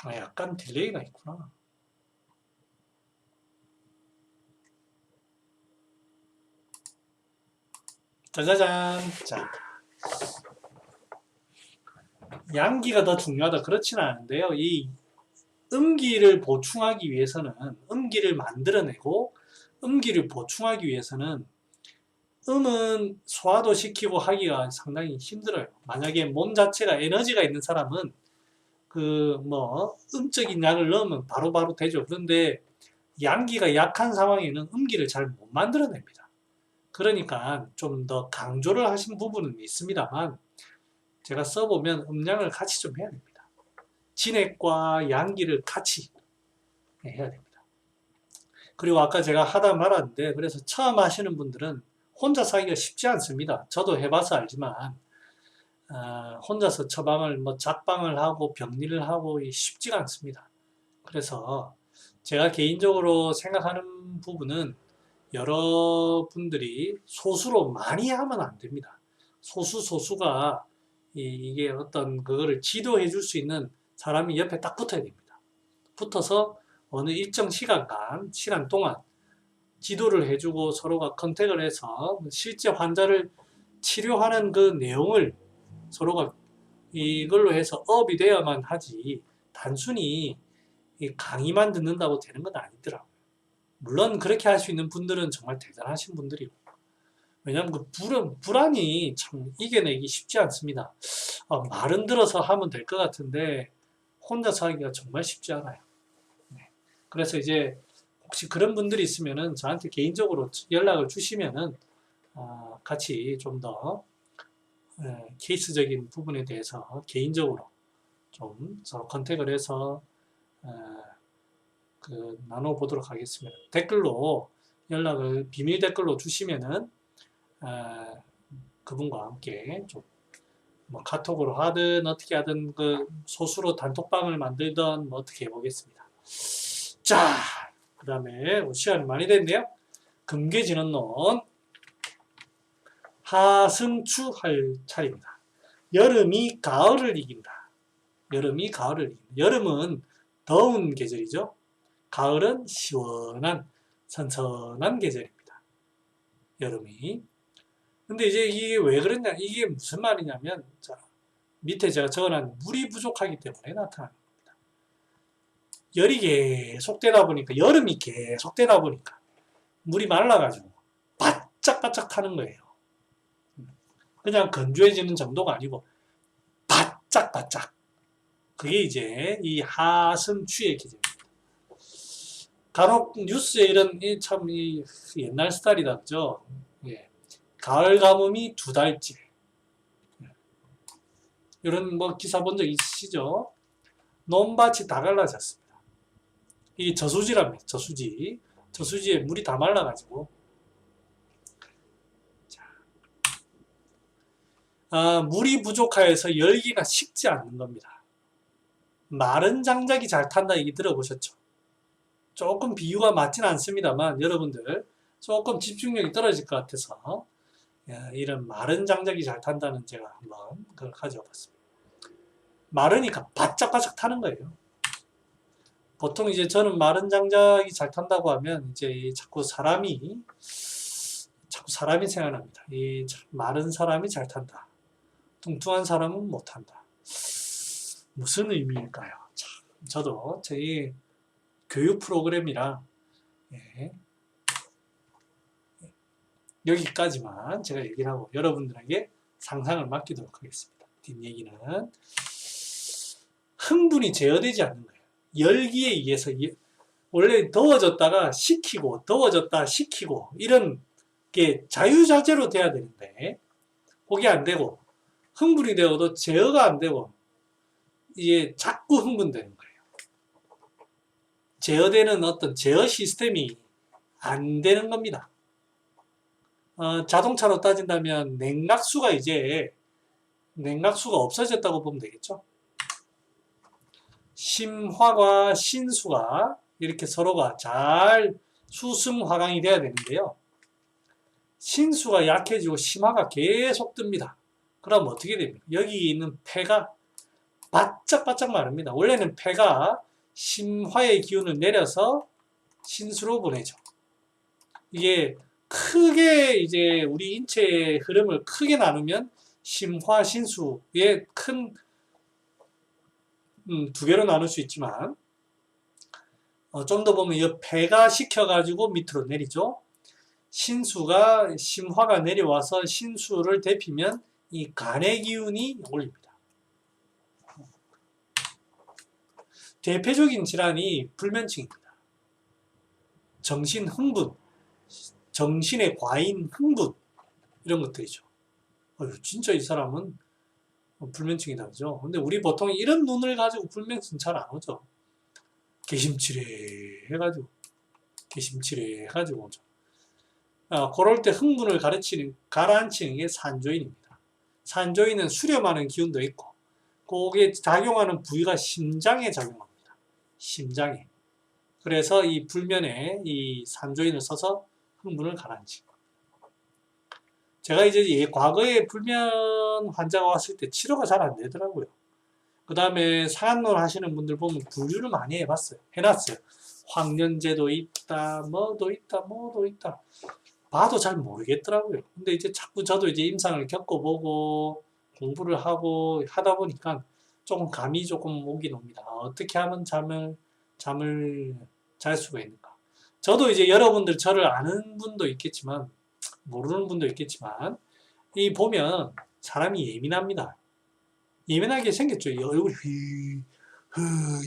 약간 딜레이가 있구나. 짜자잔. 자, 양기가 더 중요하다. 그렇지는 않은데요. 이 음기를 보충하기 위해서는, 음기를 만들어내고 음기를 보충하기 위해서는 음은 소화도 시키고 하기가 상당히 힘들어요. 만약에 몸 자체가 에너지가 있는 사람은 음적인 약을 넣으면 바로바로 되죠. 그런데 양기가 약한 상황에는 음기를 잘 못 만들어냅니다. 그러니까 좀 더 강조를 하신 부분은 있습니다만, 제가 써보면 음양을 같이 좀 해야 됩니다. 진액과 양기를 같이 해야 됩니다. 그리고 아까 제가 하다 말았는데, 그래서 처음 하시는 분들은 혼자서 하기가 쉽지 않습니다. 저도 해봐서 알지만 혼자서 처방을 잡방을 하고 병리를 하고 쉽지가 않습니다. 그래서 제가 개인적으로 생각하는 부분은, 여러분들이 소수로 많이 하면 안 됩니다. 소수가 이게 어떤 그거를 지도해 줄 수 있는 사람이 옆에 딱 붙어야 됩니다. 붙어서 어느 일정 시간 동안 지도를 해주고 서로가 컨택을 해서 실제 환자를 치료하는 그 내용을 서로가 이걸로 해서 업이 되어야만 하지, 단순히 강의만 듣는다고 되는 건 아니더라고요. 물론 그렇게 할 수 있는 분들은 정말 대단하신 분들이고, 왜냐하면 그 불안이 참 이겨내기 쉽지 않습니다. 말은 들어서 하면 될 것 같은데 혼자서 하기가 정말 쉽지 않아요. 네. 그래서 이제 혹시 그런 분들이 있으면은 저한테 개인적으로 연락을 주시면은 같이 좀 더 케이스적인 부분에 대해서 개인적으로 좀 서로 컨택을 해서 나눠보도록 하겠습니다. 댓글로 비밀 댓글로 주시면은 그분과 함께 좀 카톡으로 하든 어떻게 하든 소수로 단톡방을 만들든 어떻게 해보겠습니다. 자, 그 다음에 시간이 많이 됐네요. 금괴진원론 하승추 할 차례입니다. 여름이 가을을 이긴다. 여름은 더운 계절이죠. 가을은 시원한 선선한 계절입니다. 여름이. 근데 이제 이게 왜 그러냐, 이게 무슨 말이냐면, 자, 밑에 제가 적어놨는 물이 부족하기 때문에 나타나는 겁니다. 열이 계속되다 보니까, 여름이 계속되다 보니까 물이 말라가지고 바짝바짝 타는 거예요. 그냥 건조해지는 정도가 아니고 바짝바짝. 그게 이제 이 하승추의 기제입니다. 간혹 뉴스에 이런 옛날 스타일이다, 그죠? 예. 가을 가뭄이 2달째. 이런 기사 본 적 있으시죠? 논밭이 다 갈라졌습니다. 이게 저수지랍니다. 저수지에 물이 다 말라가지고. 물이 부족하여서 열기가 식지 않는 겁니다. 마른 장작이 잘 탄다 얘기 들어보셨죠? 조금 비유가 맞진 않습니다만 여러분들 조금 집중력이 떨어질 것 같아서 이런 마른 장작이 잘 탄다는 제가 한번 그걸 가져와 봤습니다. 마르니까 바짝바짝 타는 거예요. 보통 이제 저는 마른 장작이 잘 탄다고 하면 이제 자꾸 사람이 생각납니다. 이 마른 사람이 잘 탄다. 뚱뚱한 사람은 못 탄다. 무슨 의미일까요? 참, 저도 저희 교육 프로그램이라 여기까지만 제가 얘기를 하고 여러분들에게 상상을 맡기도록 하겠습니다. 뒷얘기는 흥분이 제어되지 않는 거예요. 열기에 의해서 원래 더워졌다가 식히고 더워졌다 식히고 이런 게 자유자재로 돼야 되는데 그게 안 되고 흥분이 되어도 제어가 안 되고 이게 자꾸 흥분되는 거예요. 제어되는 어떤 제어 시스템이 안 되는 겁니다. 자동차로 따진다면 냉각수가 없어졌다고 보면 되겠죠. 심화과 신수가 이렇게 서로가 잘 수승화강이 돼야 되는데요. 신수가 약해지고 심화가 계속 뜹니다. 그럼 어떻게 됩니까? 여기 있는 폐가 바짝바짝 마릅니다. 원래는 폐가 심화의 기운을 내려서 신수로 보내죠. 이게 크게 이제 우리 인체의 흐름을 크게 나누면 심화, 신수의 큰 두 개로 나눌 수 있지만 좀 더 보면 이 폐가 시켜가지고 밑으로 내리죠. 신수가 심화가 내려와서 신수를 데피면 이 간의 기운이 올립니다. 대표적인 질환이 불면증입니다. 정신 흥분, 정신의 과잉 흥분 이런 것들이죠. 진짜 이 사람은 불면증이다 그죠? 근데 우리 보통 이런 눈을 가지고 불면증 잘 안 오죠. 개심치레 해가지고 오죠. 그럴 때 흥분을 가라앉히는 게 산조인입니다. 산조인은 수렴하는 기운도 있고, 그게 작용하는 부위가 심장에 작용합니다. 심장에. 그래서 이 불면에 이 산조인을 써서 흥분을 가라앉히고. 제가 이제 과거에 불면 환자가 왔을 때 치료가 잘 안 되더라고요. 그 다음에 상한론 하시는 분들 보면 분류를 많이 해놨어요. 황련제도 있다, 뭐도 있다. 봐도 잘 모르겠더라고요. 근데 이제 자꾸 저도 이제 임상을 겪어보고 공부를 하고 하다 보니까 조금 감이 조금 오긴 옵니다. 어떻게 하면 잠을 잘 수가 있는가. 저도 이제 여러분들 저를 아는 분도 있겠지만 모르는 분도 있겠지만 이 보면 사람이 예민합니다. 예민하게 생겼죠. 얼굴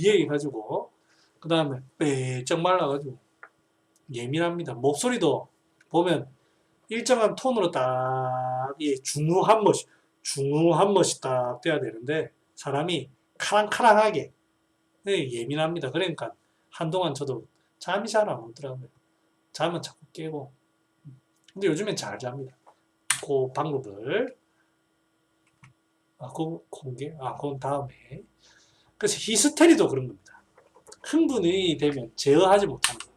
해가지고 그 다음에 빼쩍 말라가지고 예민합니다. 목소리도 보면 일정한 톤으로 딱 중후한 멋이 딱 돼야 되는데 사람이 카랑카랑하게 예민합니다. 그러니까 한동안 저도 잠이 잘 안 오더라고요. 잠은 자꾸 깨고. 근데 요즘엔 잘 잡니다. 그 방법을 그건 다음에. 그래서 히스테리도 그런 겁니다. 흥분이 되면 제어하지 못하는 거예요.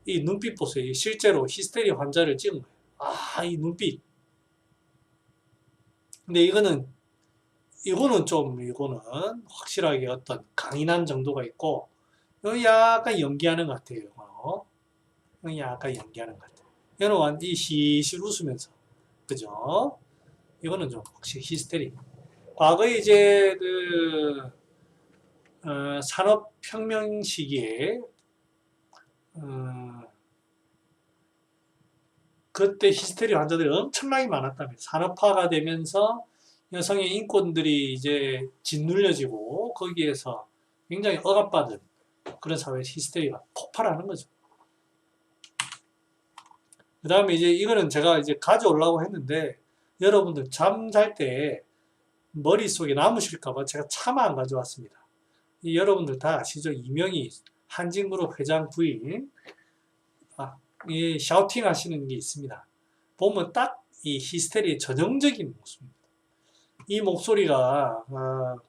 이 눈빛 보세요. 실제로 히스테리 환자를 찍은 거예요. 이 눈빛. 근데 이거는 확실하게 어떤 강인한 정도가 있고, 약간 연기하는 것 같아요. 약간 연기하는 것 같아요. 이거는 완전히 시실 웃으면서. 그죠? 이거는 좀 확실히 히스테리. 과거에 이제 산업혁명 시기에 그때 히스테리 환자들이 엄청나게 많았다면 산업화가 되면서 여성의 인권들이 이제 짓눌려지고 거기에서 굉장히 억압받은 그런 사회에 히스테리가 폭발하는 거죠. 그 다음에 이제 이거는 제가 이제 가져오려고 했는데 여러분들 잠잘 때 머릿속에 남으실까봐 제가 차마 안 가져왔습니다. 여러분들 다 아시죠? 이명희 한진그룹 회장 부인 이 샤우팅 하시는 게 있습니다. 보면 딱 이 히스테리의 전형적인 모습입니다. 이 목소리가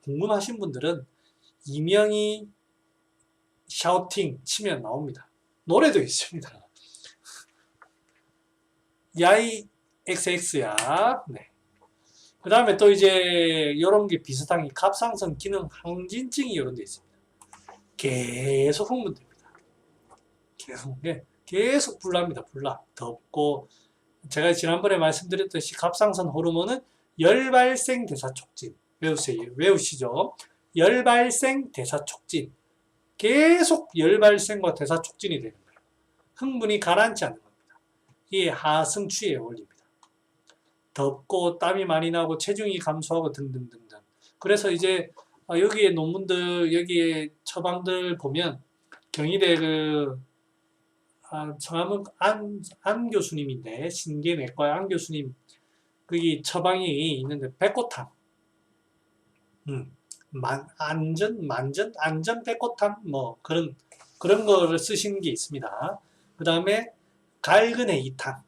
궁금하신 분들은 이명희 샤우팅 치면 나옵니다. 노래도 있습니다. 야이 XX야. 네. 그 다음에 또 이제 이런 게 비슷한 게 갑상선 기능 항진증이 이런 데 있습니다. 계속 흥분됩니다. 계속 불납니다. 덥고 제가 지난번에 말씀드렸듯이 갑상선 호르몬은 열발생 대사촉진 외우시죠? 열발생 대사촉진 계속 열발생과 대사촉진이 되는 거예요. 흥분이 가라앉지 않는 겁니다. 이게 하승추에 올립니다. 덥고 땀이 많이 나고 체중이 감소하고 등등등등. 그래서 이제 여기에 논문들 여기에 처방들 보면 경희대 성함은 안 교수님인데 신경외과 안 교수님 거기 처방이 있는데 백고탕 안전 백고탕 뭐 그런 거를 쓰신 게 있습니다. 그 다음에 갈근애기탕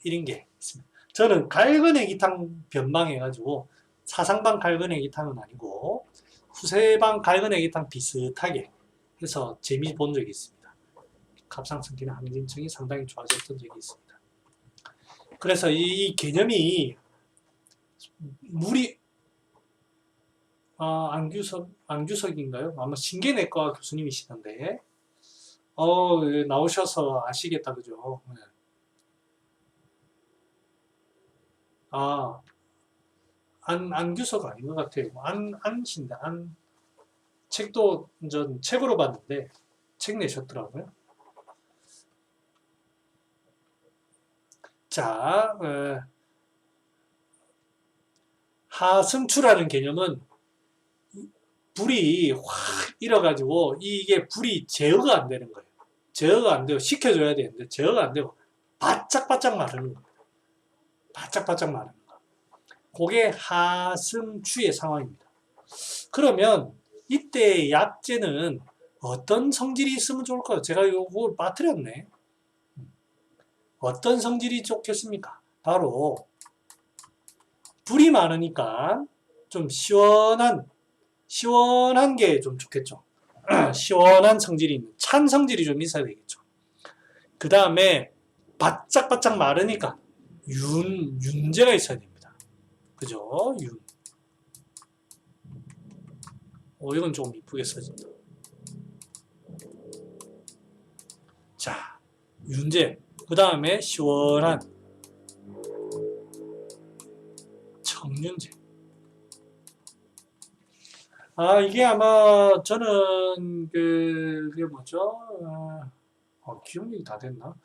이런 게 있습니다. 저는 갈근애기탕 변방해가지고 사상방 갈근애기탕은 아니고 후세방 갈근애기탕 비슷하게 해서 재미 본 적이 있습니다. 갑상선 기능 항진증이 상당히 좋아졌던 적이 있습니다. 그래서 이 개념이 안규석인가요? 아마 신개내과 교수님이시던데. 예, 나오셔서 아시겠다, 그죠? 네. 아, 안규석 아닌 것 같아요. 안신데, 책도 전 책으로 봤는데, 책 내셨더라고요. 자, 하승추라는 개념은 불이 확 일어가지고 이게 불이 제어가 안 되는 거예요. 제어가 안 돼요. 식혀줘야 되는데 제어가 안 되고 바짝바짝 마르는 겁니다. 바짝바짝 마르는 거. 그게 하승추의 상황입니다. 그러면 이때 약재는 어떤 성질이 있으면 좋을까요? 제가 이걸 빠뜨렸네. 어떤 성질이 좋겠습니까? 바로 불이 많으니까 좀 시원한 게 좀 좋겠죠. 시원한 성질이 있는 찬 성질이 좀 있어야 되겠죠. 그 다음에 바짝바짝 마르니까 윤재가 있어야 됩니다. 그죠? 이건 좀 이쁘게 써진다. 자, 윤재. 그 다음에 시원한 청윤재. 이게 아마 저는 그게 뭐죠? 기억력이 다 됐나?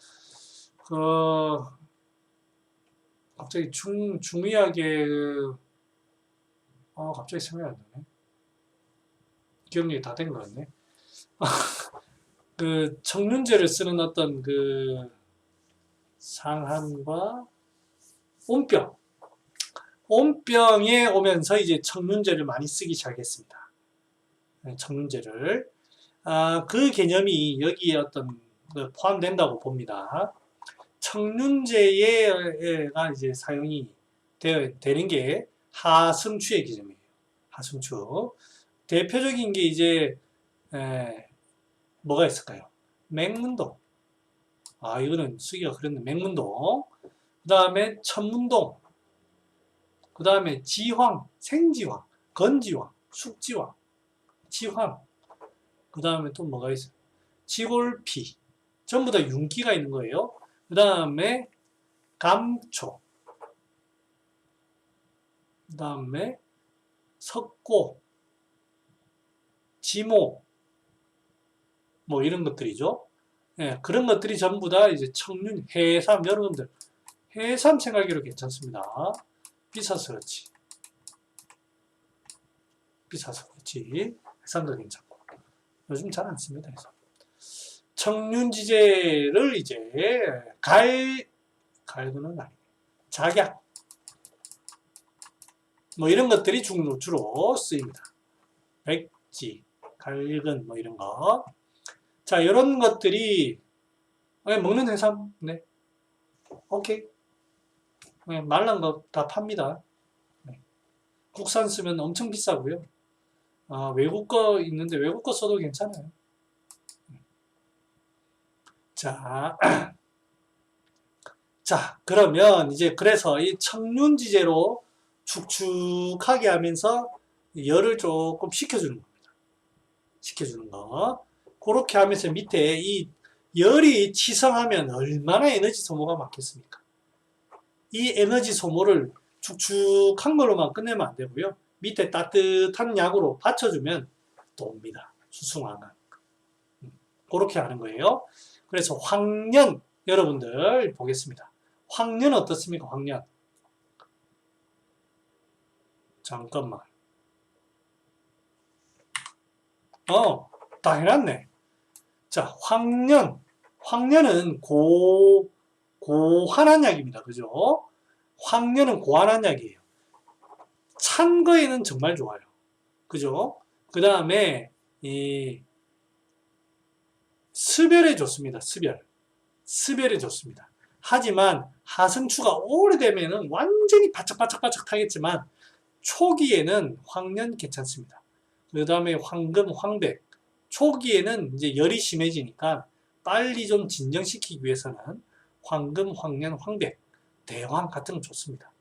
갑자기 중의학의 갑자기 생각이 안 나네. 기억력이 다 된 것 같네. 그 청륜제를 쓰는 어떤 그 상한과 온병에 오면서 이제 청륜제를 많이 쓰기 시작했습니다. 청륜제를 그 개념이 여기에 어떤 포함된다고 봅니다. 청륜제가 이제 사용이 되는 게 하승추의 개념이에요. 하승추. 대표적인 게 이제 뭐가 있을까요? 맹문동. 이거는 쓰기가 그랬네. 맹문동. 그 다음에 천문동. 그 다음에 지황, 생지황, 건지황, 숙지황, 지황. 그 다음에 또 뭐가 있어요? 지골피. 전부 다 윤기가 있는 거예요. 그 다음에 감초. 그 다음에 석고, 지모, 뭐 이런 것들이죠. 그런 것들이 전부 다 이제 청륜, 해삼, 여러분들 해삼 생각하기로 괜찮습니다. 비싸서 그렇지. 해삼도 괜찮고. 요즘 잘 안 씁니다. 해삼. 청륜지제를 이제 갈구는 아니에요. 작약. 뭐 이런 것들이 주로 쓰입니다. 백지, 갈근 뭐 이런 거. 자, 이런 것들이 먹는 해삼. 네. 오케이. 말란 거 다 팝니다. 국산 쓰면 엄청 비싸고요. 외국 거 있는데 외국 거 써도 괜찮아요. 자, 그러면 이제 그래서 이 청륜지제로 축축하게 하면서 열을 조금 식혀주는 겁니다. 식혀주는 거. 그렇게 하면서 밑에 이 열이 치성하면 얼마나 에너지 소모가 많겠습니까? 이 에너지 소모를 축축한 걸로만 끝내면 안 되고요. 밑에 따뜻한 약으로 받쳐주면 또 옵니다. 수승화가. 그렇게 하는 거예요. 그래서 황련 여러분들 보겠습니다. 황련 어떻습니까? 황련. 잠깐만. 다 해놨네. 자, 황련은 고환한 약입니다. 그죠? 황련은 고환한 약이에요. 찬 거에는 정말 좋아요. 그죠? 그 다음에 습열에 좋습니다. 습열에 좋습니다. 하지만 하승추가 오래되면은 완전히 바짝바짝 타겠지만 초기에는 황련 괜찮습니다. 그 다음에 황금, 황백. 초기에는 이제 열이 심해지니까 빨리 좀 진정시키기 위해서는 황금, 황련, 황백, 대황 같은 거 좋습니다.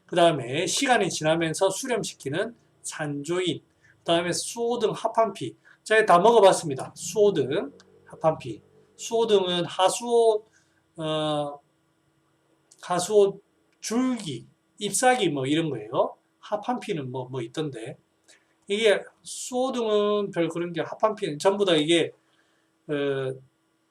그 다음에 시간이 지나면서 수렴시키는 산조인, 그 다음에 수오등, 합한피. 제가 다 먹어봤습니다. 수오등, 합한피. 수오등은 하수오 줄기, 잎사귀 뭐 이런 거예요. 합한피는 뭐 있던데. 이게 수오등은 별 그런 게, 합한피는 전부 다 이게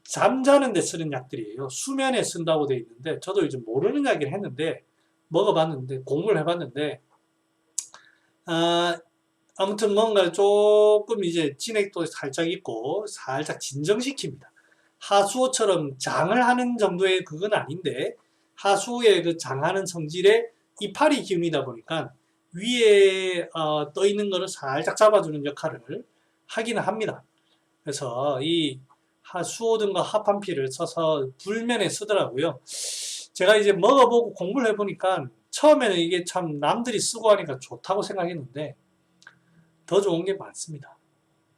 잠자는 데 쓰는 약들이에요. 수면에 쓴다고 돼 있는데, 저도 이제 모르는 약이긴 했는데 먹어봤는데, 공부를 해봤는데, 아무튼 뭔가 조금 이제 진액도 살짝 있고 살짝 진정시킵니다. 하수오처럼 장을 하는 정도의 그건 아닌데, 하수오의 그 장하는 성질의 이파리 기운이다 보니까 위에 떠 있는 거를 살짝 잡아주는 역할을 하기는 합니다. 그래서 이 수오등과 합한피를 써서 불면에 쓰더라고요. 제가 이제 먹어보고 공부를 해보니까 처음에는 이게 참 남들이 쓰고 하니까 좋다고 생각했는데 더 좋은 게 많습니다.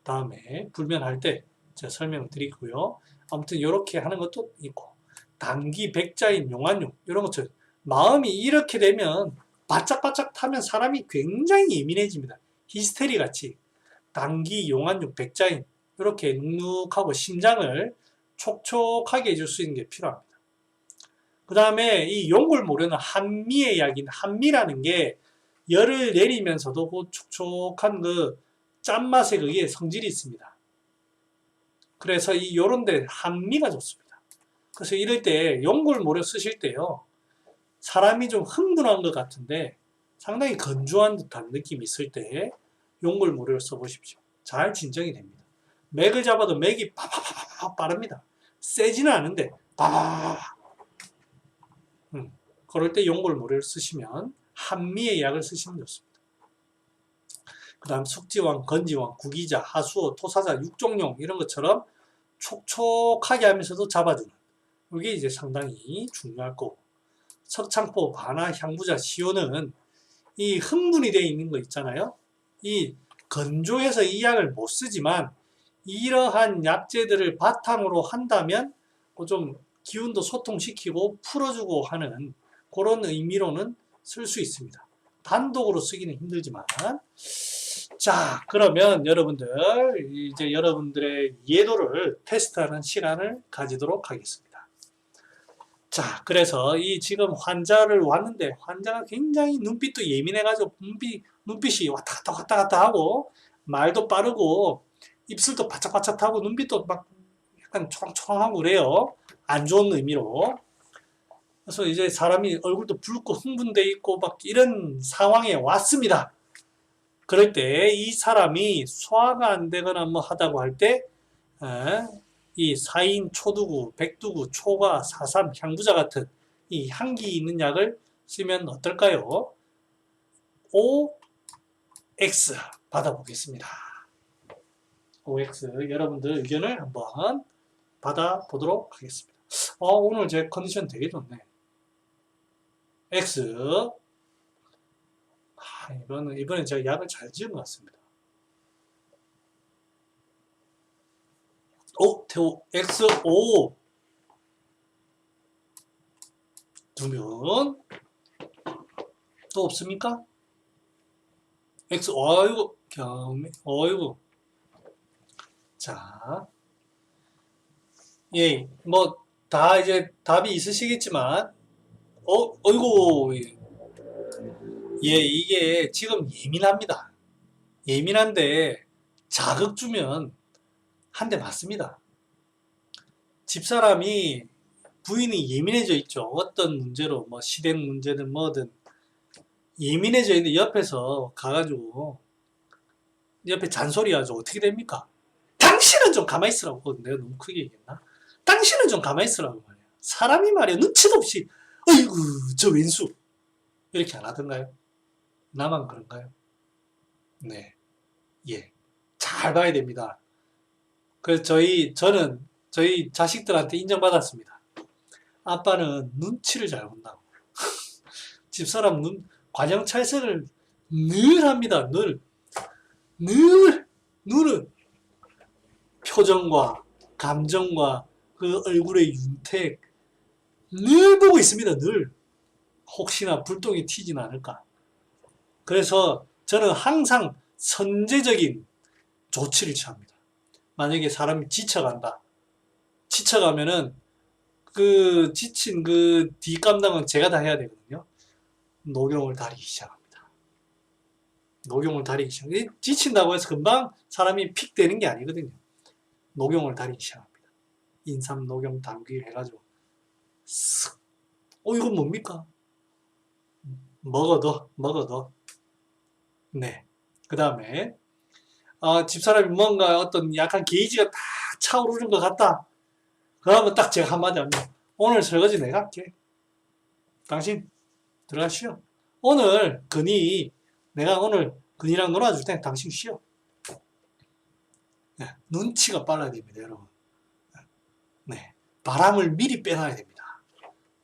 다음에 불면할 때 제가 설명을 드리고요. 아무튼 이렇게 하는 것도 있고, 당기, 백자인, 용안용 이런 것처럼 마음이 이렇게 되면 바짝바짝 타면 사람이 굉장히 예민해집니다. 히스테리 같이. 당기, 용안용, 백자인 이렇게 눅눅하고 심장을 촉촉하게 해줄 수 있는 게 필요합니다. 그 다음에 이 용골모르는 한미의 약인, 한미라는 게 열을 내리면서도 그 촉촉한 그 짠맛의 그게 성질이 있습니다. 그래서 요런데 한미가 좋습니다. 그래서 이럴 때 용골모르 쓰실 때요, 사람이 좀 흥분한 것 같은데 상당히 건조한 듯한 느낌이 있을 때 용골모르를 써보십시오. 잘 진정이 됩니다. 맥을 잡아도 맥이 파파파파 빠릅니다. 세지는 않은데 파파파파. 그럴 때 용골모르를 쓰시면 한미의 약을 쓰시면 좋습니다. 그 다음 숙지왕, 건지왕, 구기자, 하수오, 토사자, 육종용 이런 것처럼 촉촉하게 하면서도 잡아주는, 이게 이제 상당히 중요할 거고, 석창포, 바나, 향부자, 시오는 이 흥분이 되어 있는 거 있잖아요. 이 건조해서 이 약을 못 쓰지만 이러한 약재들을 바탕으로 한다면 좀 기운도 소통시키고 풀어주고 하는 그런 의미로는 쓸 수 있습니다. 단독으로 쓰기는 힘들지만. 자, 그러면 여러분들 이제 여러분들의 이해도를 테스트하는 시간을 가지도록 하겠습니다. 자, 그래서 이 지금 환자를 왔는데 환자가 굉장히 눈빛도 예민해가지고 눈빛이 왔다 갔다 하고 말도 빠르고 입술도 바짝바짝하고 눈빛도 막 약간 초롱초롱하고 그래요. 안 좋은 의미로. 그래서 이제 사람이 얼굴도 붉고 흥분돼 있고 막 이런 상황에 왔습니다. 그럴 때 이 사람이 소화가 안 되거나 뭐 하다고 할 때 이 사인, 초두구, 백두구, 초가, 사삼, 향부자 같은 이 향기 있는 약을 쓰면 어떨까요? OX 받아보겠습니다. OX 여러분들 의견을 한번 받아보도록 하겠습니다. 오늘 제 컨디션 되게 좋네. X. 이번에 제가 약을 잘 지은 것 같습니다. 태호 XO 두면 또 없습니까? X, 어이구, 어이구. 자, 예, 뭐, 다 이제 답이 있으시겠지만, 어이구, 예, 이게 지금 예민합니다. 예민한데, 자극 주면 한 대 맞습니다. 집사람이, 부인이 예민해져 있죠. 어떤 문제로, 뭐, 시댁 문제든 뭐든, 예민해져 있는데 옆에서 가가지고, 옆에 잔소리하죠. 어떻게 됩니까? 당신은 좀 가만히 있으라고. 내가 너무 크게 얘기했나? 당신은 좀 가만히 있으라고 말이야. 사람이 말이야. 눈치도 없이, 어이구, 저 왼수. 이렇게 안 하던가요? 나만 그런가요? 네. 예. 잘 봐야 됩니다. 그래서 저는 저희 자식들한테 인정받았습니다. 아빠는 눈치를 잘 본다고. 집사람 관형찰색을 늘 합니다. 눈은 표정과 감정과 그 얼굴의 윤택 늘 보고 있습니다. 늘. 혹시나 불똥이 튀진 않을까. 그래서 저는 항상 선제적인 조치를 취합니다. 만약에 사람이 지쳐간다. 지쳐가면은 그 지친 그 뒷감당은 제가 다 해야 되거든요. 녹용을 다리기 시작합니다. 녹용을 다리기 시작합니다. 지친다고 해서 금방 사람이 픽 되는 게 아니거든요. 녹용을 다리기 시작합니다. 인삼 녹용 당귀 해가지고 쓱. 이건 뭡니까? 먹어도. 네. 그 다음에 집사람이 뭔가 어떤 약간 게이지가 딱 차오르는 것 같다. 그러면 딱 제가 한마디 합니다. 오늘 설거지 내가 할게. 당신 들어가시오. 내가 오늘 근이랑 놀아줄 테니 당신 쉬어. 네, 눈치가 빨라야 됩니다, 여러분. 네, 바람을 미리 빼놔야 됩니다.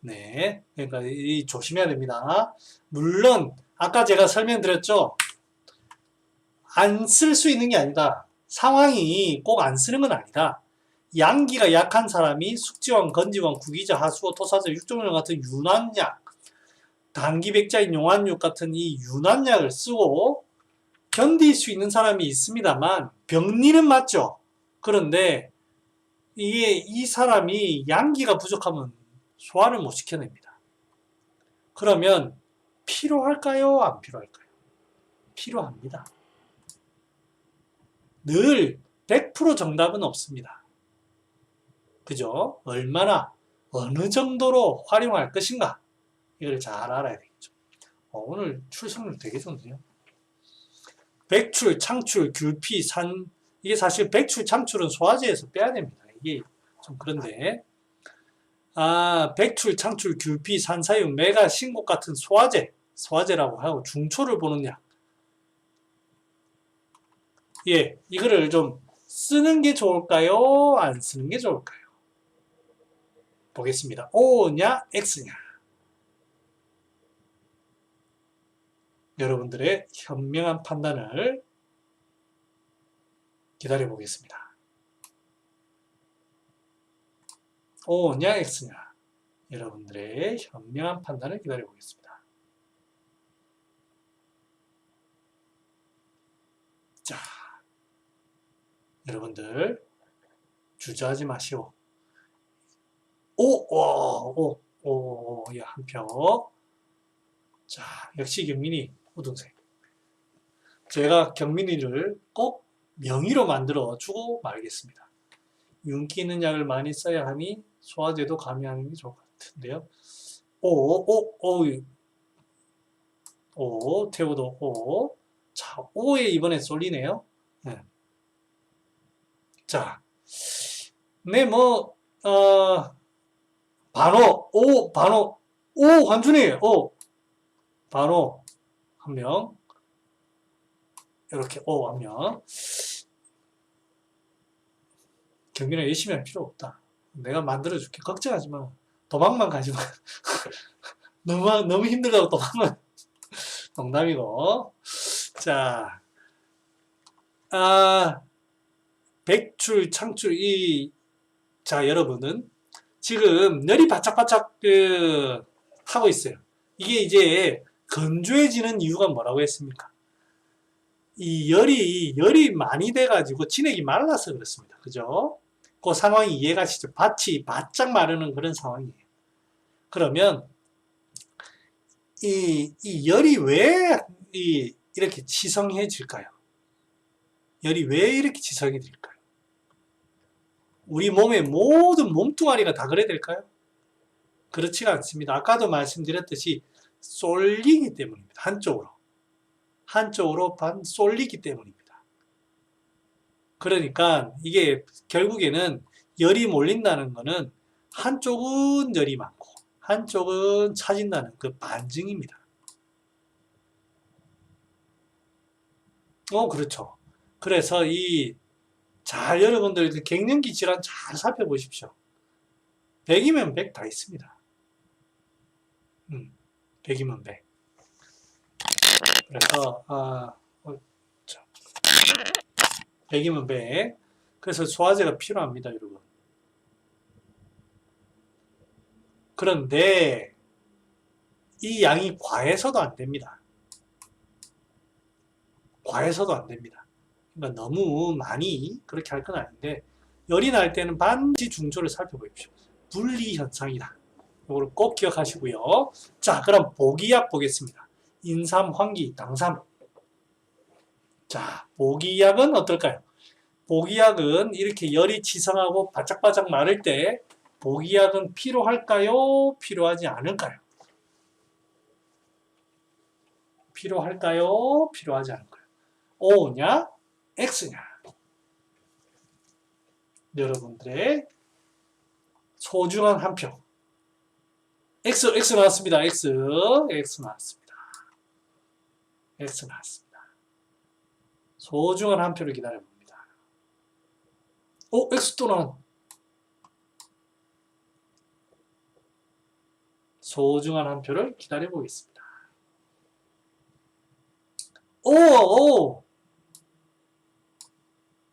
네, 그러니까 조심해야 됩니다. 물론 아까 제가 설명드렸죠. 안 쓸 수 있는 게 아니다. 상황이 꼭 안 쓰는 건 아니다. 양기가 약한 사람이 숙지왕, 건지왕, 구기자, 하수호, 토사자, 육종령 같은 윤환약, 단기백자인 용환육 같은 이 윤환약을 쓰고 견딜 수 있는 사람이 있습니다만 병리는 맞죠. 그런데 이 사람이 양기가 부족하면 소화를 못 시켜냅니다. 그러면 필요할까요? 안 필요할까요? 필요합니다. 늘 100% 정답은 없습니다. 그죠? 얼마나 어느 정도로 활용할 것인가 이걸 잘 알아야 되겠죠. 오늘 출석률 되게 좋네요. 백출, 창출, 귤피, 산 이게 사실 백출, 창출은 소화제에서 빼야 됩니다. 이게 좀 그런데 백출, 창출, 귤피, 산사육, 메가, 신곡 같은 소화제라고 하고 중초를 보는 약. 예, 이거를 좀 쓰는 게 좋을까요? 안 쓰는 게 좋을까요? 보겠습니다. O냐, X냐? 여러분들의 현명한 판단을 기다려 보겠습니다. O냐, X냐? 여러분들의 현명한 판단을 기다려 보겠습니다. 자, 여러분들 주저하지 마시오. 야, 한 표. 자, 역시 경민이 우등생. 제가 경민이를 꼭 명의로 만들어 주고 말겠습니다. 윤기 있는 약을 많이 써야 하니 소화제도 가미하는 게 좋을 것 같은데요. 태우도 오. 자, 오에 이번에 쏠리네요. 네. 자, 반호, 환준이, 반호, 한 명. 이렇게, 한 명. 경민아 열심히 할 필요 없다. 내가 만들어줄게. 걱정하지 마. 도망만 가지 마. 너무 힘들다고 도망만. 농담이고. 자, 백출, 창출, 자, 여러분은 지금 열이 바짝바짝 타고 있어요. 이게 이제 건조해지는 이유가 뭐라고 했습니까? 이 열이 많이 돼가지고 진액이 말라서 그렇습니다. 그죠? 그 상황이 이해가시죠? 밭이 바짝 마르는 그런 상황이에요. 그러면 이 열이 왜 이렇게 치성해질까요? 열이 왜 이렇게 치성해질까요? 우리 몸의 모든 몸뚱아리가 다 그래야 될까요? 그렇지가 않습니다. 아까도 말씀드렸듯이 쏠리기 때문입니다. 한쪽으로 쏠리기 때문입니다. 그러니까 이게 결국에는 열이 몰린다는 것은 한쪽은 열이 많고 한쪽은 차진다는 그 반증입니다. 그렇죠. 그래서 여러분들 갱년기 질환 잘 살펴보십시오. 100이면 100 다 있습니다. 100이면 100. 그래서 100이면 100. 그래서 소화제가 필요합니다, 여러분. 그런데 이 양이 과해서도 안 됩니다. 과해서도 안 됩니다. 그러니까 너무 많이 그렇게 할 건 아닌데 열이 날 때는 반드시 중조를 살펴보십시오. 분리 현상이다. 이걸 꼭 기억하시고요. 자, 그럼 보기약 보겠습니다. 인삼, 황기, 당삼. 자, 보기약은 어떨까요? 보기약은 이렇게 열이 치성하고 바짝바짝 마를 때 보기약은 필요할까요? 필요하지 않을까요? 필요할까요? 필요하지 않을까요? O냐? X냐? 여러분들의 소중한 한 표. X 나왔습니다. X 나왔습니다. X 나왔습니다. 소중한 한 표를 기다려봅니다. 오, X 또 나왔. 소중한 한 표를 기다려보겠습니다. 오!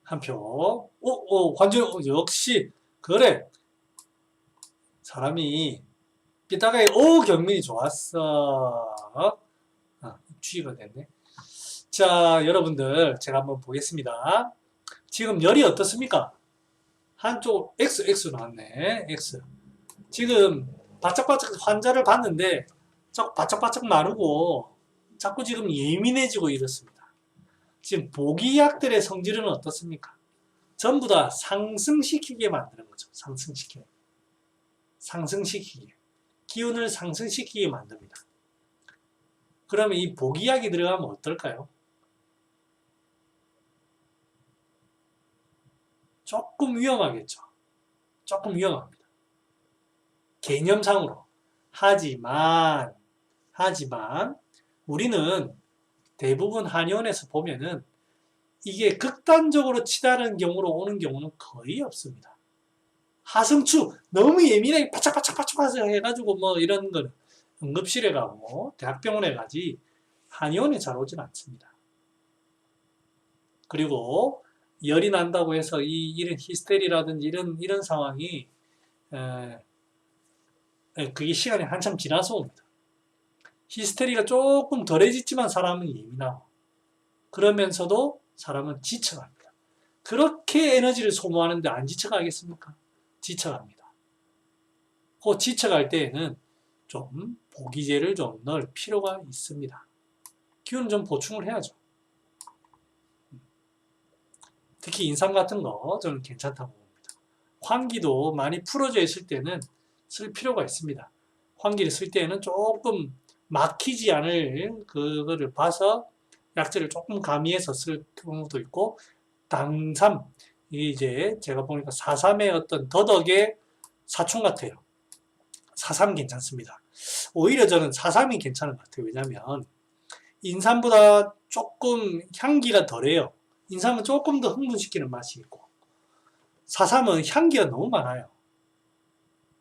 한 표. 완전, 역시, 그래. 사람이, 삐딱하게, 경민이 좋았어. G가 됐네. 자, 여러분들, 제가 한번 보겠습니다. 지금 열이 어떻습니까? 한쪽, X 나왔네. X. 지금, 바짝바짝 환자를 봤는데, 자꾸 바짝바짝 마르고, 자꾸 지금 예민해지고 이렇습니다. 지금 보기약들의 성질은 어떻습니까? 전부 다 상승시키게 만드는 거죠. 상승시키게. 기운을 상승시키게 만듭니다. 그러면 이 보기약이 들어가면 어떨까요? 조금 위험하겠죠. 조금 위험합니다. 개념상으로. 하지만 우리는 대부분 한의원에서 보면은 이게 극단적으로 치달은 경우로 오는 경우는 거의 없습니다. 하승추 너무 예민하게 바짝바짝 해가지고 뭐 이런 거는 응급실에 가고 대학병원에 가지 한의원에 잘 오진 않습니다. 그리고 열이 난다고 해서 이런 히스테리라든지 이런 상황이 그게 시간이 한참 지나서 옵니다. 히스테리가 조금 덜해지지만 사람은 예민하고 그러면서도 사람은 지쳐갑니다. 그렇게 에너지를 소모하는데 안 지쳐가겠습니까? 지쳐갑니다. 그 지쳐갈 때에는 좀 보기제를 좀 넣을 필요가 있습니다. 기운을 좀 보충을 해야죠. 특히 인삼 같은 거 저는 괜찮다고 봅니다. 환기도 많이 풀어져 있을 때는 쓸 필요가 있습니다. 환기를 쓸 때는 조금 막히지 않을 그거를 봐서 약재를 조금 가미해서 쓸 경우도 있고, 당삼, 이게 이제 제가 보니까 4삼의 어떤 더덕의 사촌 같아요. 4삼 괜찮습니다. 오히려 저는 4삼이 괜찮은 것 같아요. 왜냐면 인삼보다 조금 향기가 덜해요. 인삼은 조금 더 흥분시키는 맛이 있고 4삼은 향기가 너무 많아요.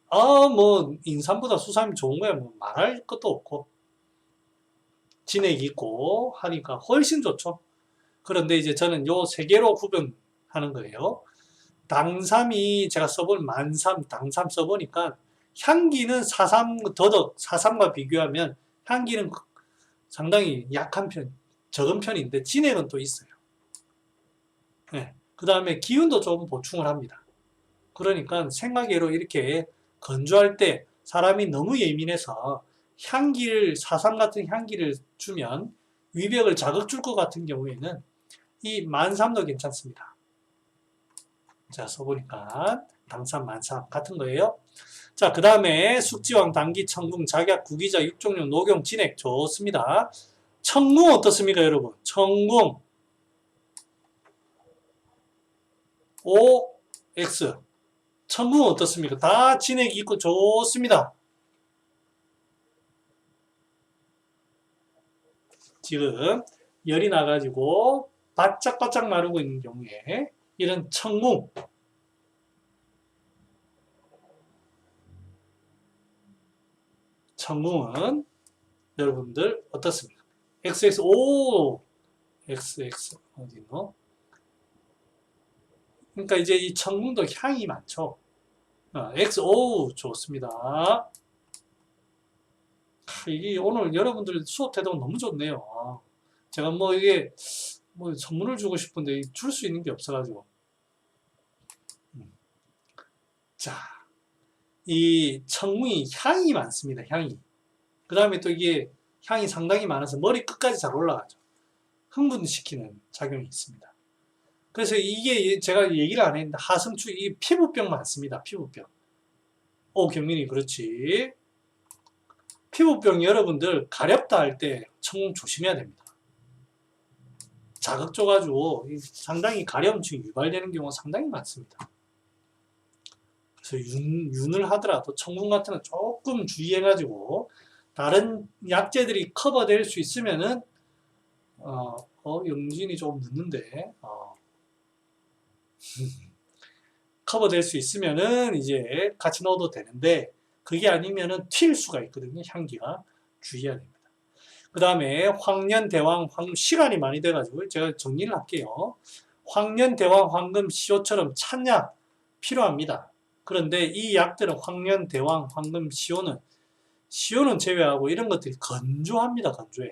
뭐 인삼보다 수삼이 좋은 거야 뭐 말할 것도 없고 진액이 있고 하니까 훨씬 좋죠. 그런데 이제 저는 요 세 개로 구분하는 거예요. 당삼이 제가 써본 만삼, 당삼 써보니까 향기는 4삼, 더덕 4삼과 비교하면 향기는 상당히 약한 편, 적은 편인데 진액은 또 있어요. 네. 그 다음에 기운도 조금 보충을 합니다. 그러니까 생각외로 이렇게 건조할 때 사람이 너무 예민해서 향기를, 4삼 같은 향기를 주면 위벽을 자극 줄 것 같은 경우에는 이 만삼도 괜찮습니다. 자, 써보니까 당삼, 만삼 같은 거예요. 자, 그 다음에 숙지왕, 당기, 청궁, 작약, 구기자, 육종용, 녹용, 진액 좋습니다. 청궁 어떻습니까, 여러분? 청궁 OX 청궁 어떻습니까? 다 진액이 있고 좋습니다. 지금 열이 나가지고 바짝바짝 마르고 있는 경우에 이런 청궁은 여러분들 어떻습니까? XX XX 어디 있노? 그러니까 이제 이 청궁도 향이 많죠. XO 좋습니다. 이게 오늘 여러분들 수업 태도가 너무 좋네요. 제가 뭐 이게 뭐 선물을 주고 싶은데 줄 수 있는 게 없어가지고. 자, 이 청이 향이 많습니다. 향이. 그 다음에 또 이게 향이 상당히 많아서 머리 끝까지 잘 올라가죠. 흥분시키는 작용이 있습니다. 그래서 이게 제가 얘기를 안 했는데 하승추 이 피부병 많습니다. 피부병. 오, 경민이 그렇지. 피부병 여러분들 가렵다 할 때 청 조심해야 됩니다. 자극 줘가지고 상당히 가려움증이 유발되는 경우가 상당히 많습니다. 그래서 윤을 하더라도 청군 같은 거 조금 주의해가지고 다른 약재들이 커버될 수 있으면은 영진이 좀 늦는데 커버될 수 있으면은 이제 같이 넣어도 되는데 그게 아니면은 튈 수가 있거든요. 향기가 주의해야 됩니다. 그 다음에 황년대왕 황금 시간이 많이 돼가지고 제가 정리를 할게요. 황년대왕 황금 시효처럼 찬약 필요합니다. 그런데 이 약들은 황년대왕 황금 시효는 제외하고 이런 것들이 건조합니다. 건조해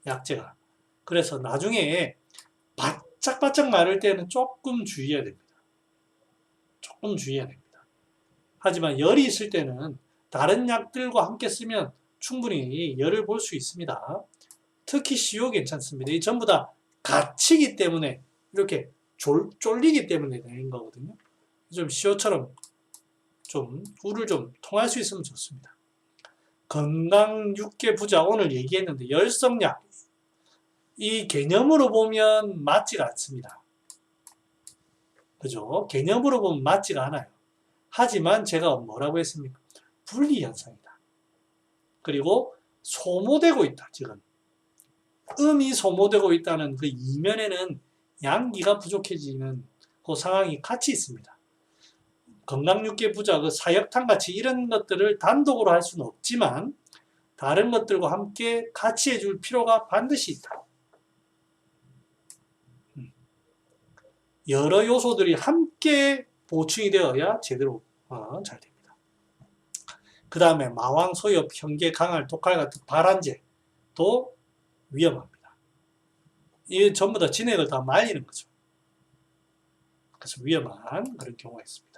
약재가. 그래서 나중에 바짝바짝 마를 때는 조금 주의해야 됩니다. 조금 주의해야 됩니다. 하지만 열이 있을 때는 다른 약들과 함께 쓰면 충분히 열을 볼 수 있습니다. 특히 시효 괜찮습니다. 이 전부 다 갇히기 때문에 이렇게 쫄리기 때문에 되는 거거든요. 좀 시효처럼 좀 꿀을 좀 통할 수 있으면 좋습니다. 건강 6개 부자 오늘 얘기했는데 열성약 이 개념으로 보면 맞지가 않습니다. 그죠? 개념으로 보면 맞지가 않아요. 하지만 제가 뭐라고 했습니까? 분리현상이다. 그리고 소모되고 있다. 지금 음이 소모되고 있다는 그 이면에는 양기가 부족해지는 그 상황이 같이 있습니다. 건강 6개 부자, 그 사역탕 같이 이런 것들을 단독으로 할 수는 없지만 다른 것들과 함께 같이 해줄 필요가 반드시 있다. 여러 요소들이 함께 보충이 되어야 제대로 잘 됩니다. 그 다음에 마왕, 소엽, 현계, 강알, 독칼 같은 발환제도 위험합니다. 이 전부 다 진액을 다 말리는 거죠. 그래서 위험한 그런 경우가 있습니다.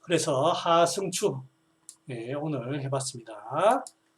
그래서 하승추 오늘 해봤습니다.